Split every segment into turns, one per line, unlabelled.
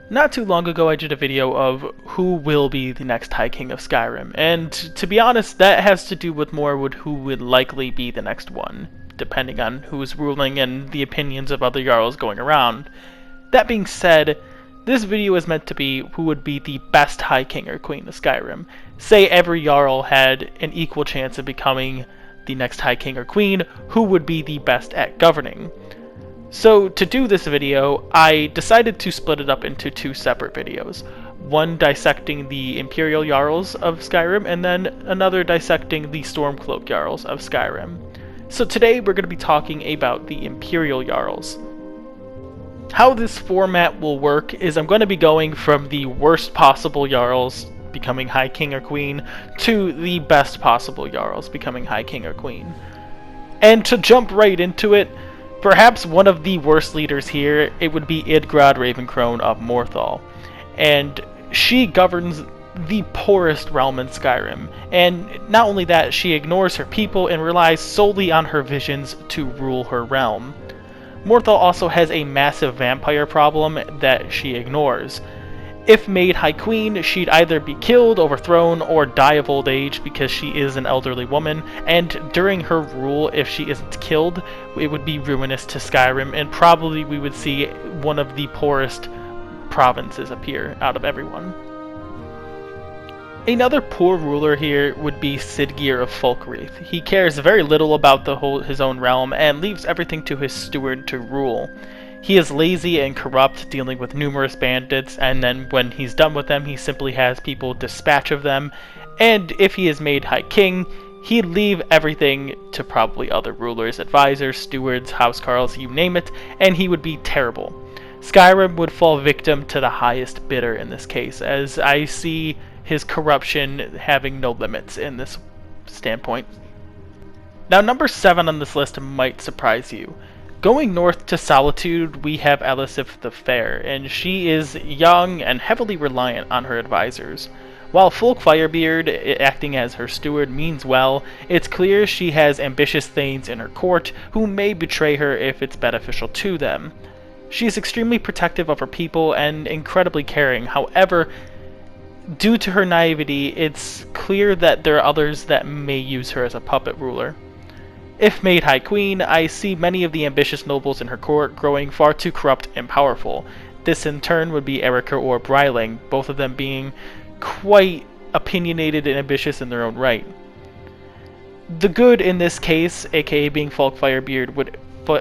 Not too long ago I did a video of who will be the next High King of Skyrim, and to be honest, that has to do with more with who would likely be the next one, depending on who's ruling and the opinions of other Jarls going around. That being said, this video is meant to be who would be the best High King or Queen of Skyrim. Say every Jarl had an equal chance of becoming the next High King or Queen, who would be the best at governing. So to do this video, I decided to split it up into two separate videos. One dissecting the Imperial Jarls of Skyrim, and then another dissecting the Stormcloak Jarls of Skyrim. So today we're going to be talking about the Imperial Jarls. How this format will work is I'm going to be going from the worst possible Jarls becoming High King or Queen to the best possible Jarls becoming High King or Queen. And to jump right into it, perhaps one of the worst leaders here, it would be Idgrod Ravencrone of Morthal. And she governs the poorest realm in Skyrim. And not only that, she ignores her people and relies solely on her visions to rule her realm. Morthal also has a massive vampire problem that she ignores. If made High Queen, she'd either be killed, overthrown, or die of old age because she is an elderly woman, and during her rule, if she isn't killed, it would be ruinous to Skyrim, and probably we would see one of the poorest provinces appear out of everyone. Another poor ruler here would be Sid Gear of Folkreath. He cares very little about his own realm, and leaves everything to his steward to rule. He is lazy and corrupt, dealing with numerous bandits, and then when he's done with them, he simply has people dispatch of them, and if he is made High King, he'd leave everything to probably other rulers, advisors, stewards, housecarls, you name it, and he would be terrible. Skyrim would fall victim to the highest bidder in this case, as I see his corruption having no limits in this standpoint. Now, number 7 on this list might surprise you. Going north to Solitude, we have Elisif the Fair, and she is young and heavily reliant on her advisors. While Fulk Firebeard, acting as her steward, means well, it's clear she has ambitious thanes in her court who may betray her if it's beneficial to them. She is extremely protective of her people and incredibly caring. However, due to her naivety, it's clear that there are others that may use her as a puppet ruler. If made High Queen, I see many of the ambitious nobles in her court growing far too corrupt and powerful. This in turn would be Erica or Bryling, both of them being quite opinionated and ambitious in their own right. The good in this case, aka being Fulk Firebeard, would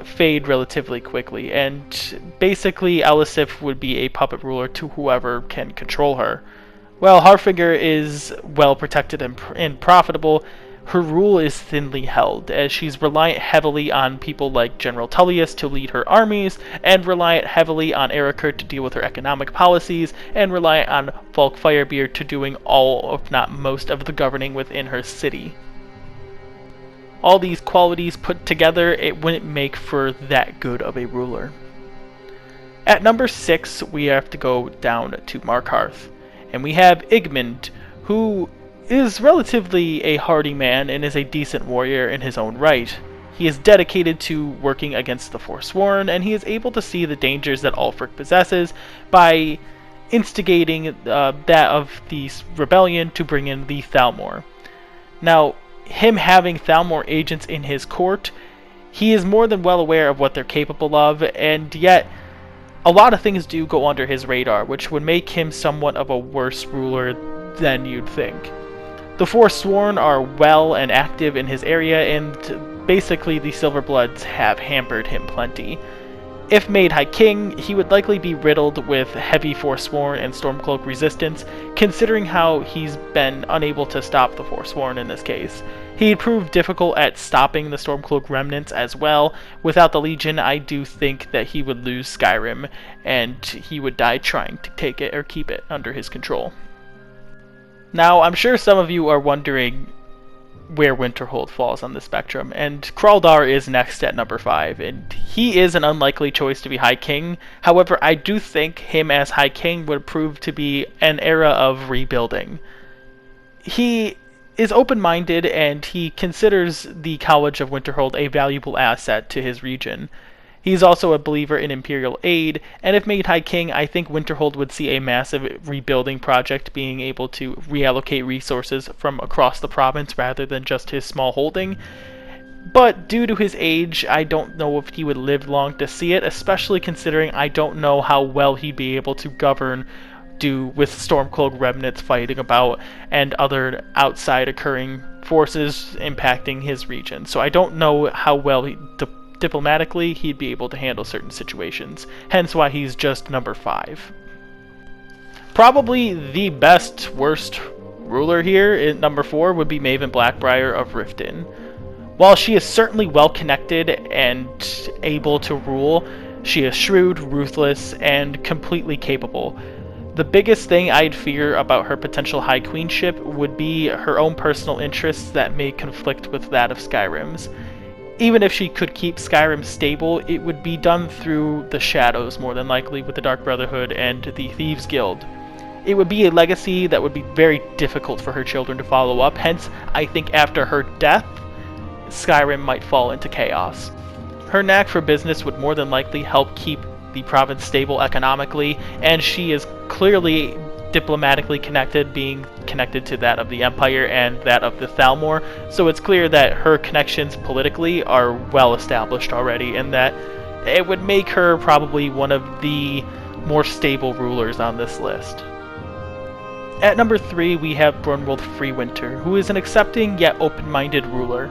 fade relatively quickly, and basically Elisif would be a puppet ruler to whoever can control her. While Harfinger is well protected and profitable, her rule is thinly held, as she's reliant heavily on people like General Tullius to lead her armies, and reliant heavily on Erica to deal with her economic policies, and reliant on Fulk Firebeard to doing all, if not most, of the governing within her city. All these qualities put together, it wouldn't make for that good of a ruler. At number 6, we have to go down to Markarth, and we have Igmund, who is relatively a hardy man and is a decent warrior in his own right. He is dedicated to working against the Forsworn, and he is able to see the dangers that Ulfric possesses by instigating that of the rebellion to bring in the Thalmor. Now, him having Thalmor agents in his court, he is more than well aware of what they're capable of, and yet a lot of things do go under his radar, which would make him somewhat of a worse ruler than you'd think. The Forsworn are well and active in his area, and basically the Silverbloods have hampered him plenty. If made High King, he would likely be riddled with heavy Forsworn and Stormcloak resistance, considering how he's been unable to stop the Forsworn in this case. He'd prove difficult at stopping the Stormcloak remnants as well. Without the Legion, I do think that he would lose Skyrim, and he would die trying to take it or keep it under his control. Now, I'm sure some of you are wondering where Winterhold falls on the spectrum, and Kraldar is next at number 5, and he is an unlikely choice to be High King. However, I do think him as High King would prove to be an era of rebuilding. He is open-minded, and he considers the College of Winterhold a valuable asset to his region. He's also a believer in Imperial aid, and if made High King, I think Winterhold would see a massive rebuilding project, being able to reallocate resources from across the province rather than just his small holding. But due to his age, I don't know if he would live long to see it, especially considering I don't know how well he'd be able to govern with Stormcloak remnants fighting about and other outside occurring forces impacting his region. So I don't know how well diplomatically he'd be able to handle certain situations, hence why he's just number 5. Probably the worst ruler here in number 4 would be Maven Blackbria of Riften. While she is certainly well connected and able to rule, she is shrewd, ruthless, and completely capable. The biggest thing I'd fear about her potential High Queenship would be her own personal interests that may conflict with that of Skyrim's. Even if she could keep Skyrim stable, it would be done through the shadows, more than likely, with the Dark Brotherhood and the Thieves Guild. It would be a legacy that would be very difficult for her children to follow up, hence, I think after her death, Skyrim might fall into chaos. Her knack for business would more than likely help keep the province stable economically, and she is clearly diplomatically connected, being connected to that of the Empire and that of the Thalmor, so it's clear that her connections politically are well established already, and that it would make her probably one of the more stable rulers on this list. At number 3, we have Brunwald Freewinter, who is an accepting yet open-minded ruler.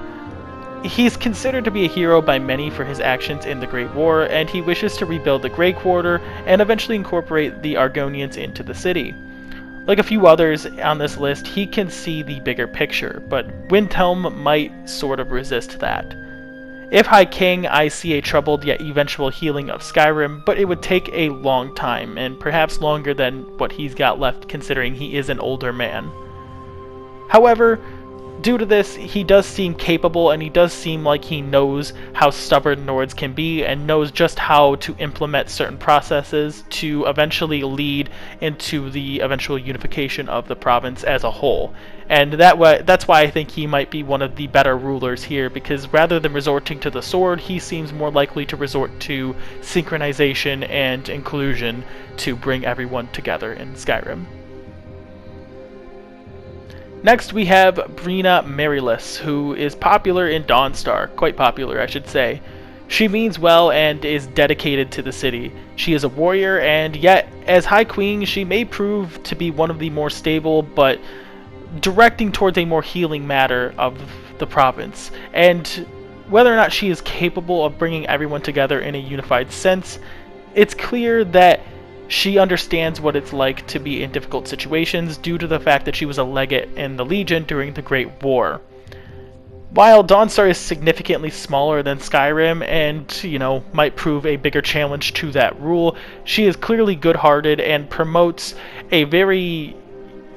He's considered to be a hero by many for his actions in the Great War, and he wishes to rebuild the Grey Quarter and eventually incorporate the Argonians into the city. Like a few others on this list, he can see the bigger picture, but Windhelm might sort of resist that. If High King, I see a troubled yet eventual healing of Skyrim, but it would take a long time, and perhaps longer than what he's got left considering he is an older man. However, due to this, he does seem capable, and he does seem like he knows how stubborn Nords can be and knows just how to implement certain processes to eventually lead into the eventual unification of the province as a whole. And that's why I think he might be one of the better rulers here, because rather than resorting to the sword, he seems more likely to resort to synchronization and inclusion to bring everyone together in Skyrim. Next, we have Briga Maryless, who is popular in Dawnstar, quite popular I should say. She means well and is dedicated to the city. She is a warrior, and yet, as High Queen, she may prove to be one of the more stable, but directing towards a more healing matter of the province. And whether or not she is capable of bringing everyone together in a unified sense, it's clear that she understands what it's like to be in difficult situations due to the fact that she was a legate in the Legion during the Great War. While Dawnstar is significantly smaller than Skyrim and, might prove a bigger challenge to that rule, she is clearly good-hearted and promotes a very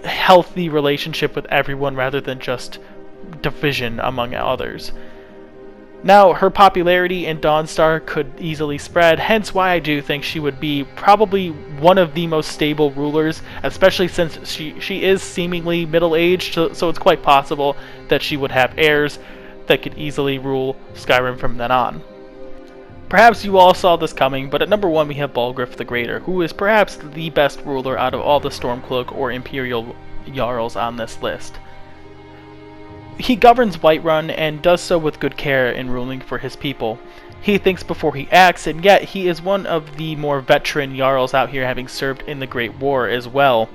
healthy relationship with everyone rather than just division among others. Now, her popularity in Dawnstar could easily spread, hence why I do think she would be probably one of the most stable rulers, especially since she is seemingly middle-aged, so it's quite possible that she would have heirs that could easily rule Skyrim from then on. Perhaps you all saw this coming, but at number 1 we have Balgruuf the Greater, who is perhaps the best ruler out of all the Stormcloak or Imperial Jarls on this list. He governs Whiterun and does so with good care in ruling for his people. He thinks before he acts, and yet he is one of the more veteran Jarls out here, having served in the Great War as well.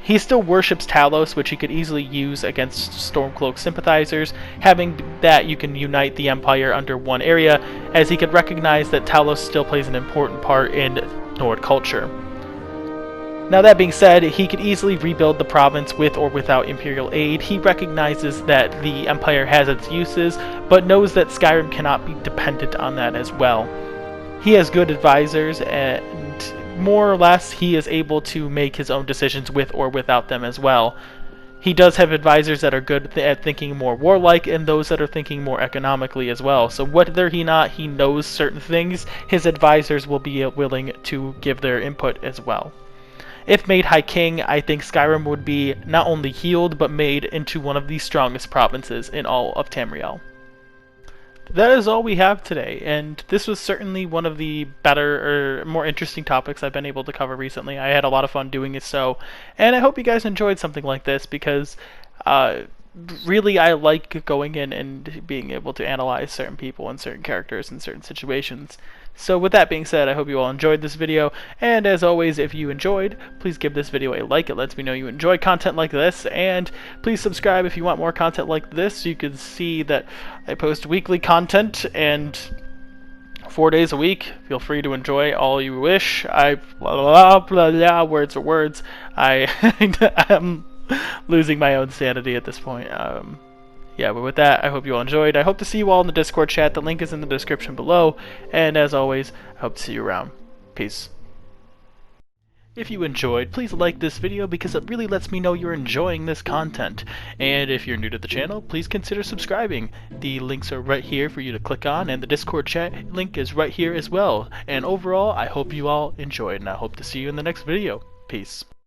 He still worships Talos, which he could easily use against Stormcloak sympathizers, having that you can unite the Empire under one area, as he could recognize that Talos still plays an important part in Nord culture. Now that being said, he could easily rebuild the province with or without Imperial aid. He recognizes that the Empire has its uses, but knows that Skyrim cannot be dependent on that as well. He has good advisors, and more or less he is able to make his own decisions with or without them as well. He does have advisors that are good at thinking more warlike, and those that are thinking more economically as well. So whether he knows certain things, his advisors will be willing to give their input as well. If made High King, I think Skyrim would be not only healed, but made into one of the strongest provinces in all of Tamriel. that is all we have today, and this was certainly one of the better or more interesting topics I've been able to cover recently. I had a lot of fun doing it, and I hope you guys enjoyed something like this because uh, really I like going in and being able to analyze certain people and certain characters in certain situations. So with that being said, I hope you all enjoyed this video, and as always, if you enjoyed, please give this video a like. It lets me know you enjoy content like this, and please subscribe if you want more content like this so you can see that I post weekly content and 4 days a week. Feel free to enjoy all you wish. I blah blah blah, blah words are words. I'm losing my own sanity at this point. Yeah, but with that, I hope you all enjoyed. I hope to see you all in the Discord chat. The link is in the description below. And as always, I hope to see you around. Peace. If you enjoyed, please like this video because it really lets me know you're enjoying this content. And if you're new to the channel, please consider subscribing. The links are right here for you to click on, and the Discord chat link is right here as well. And overall, I hope you all enjoyed, and I hope to see you in the next video. Peace.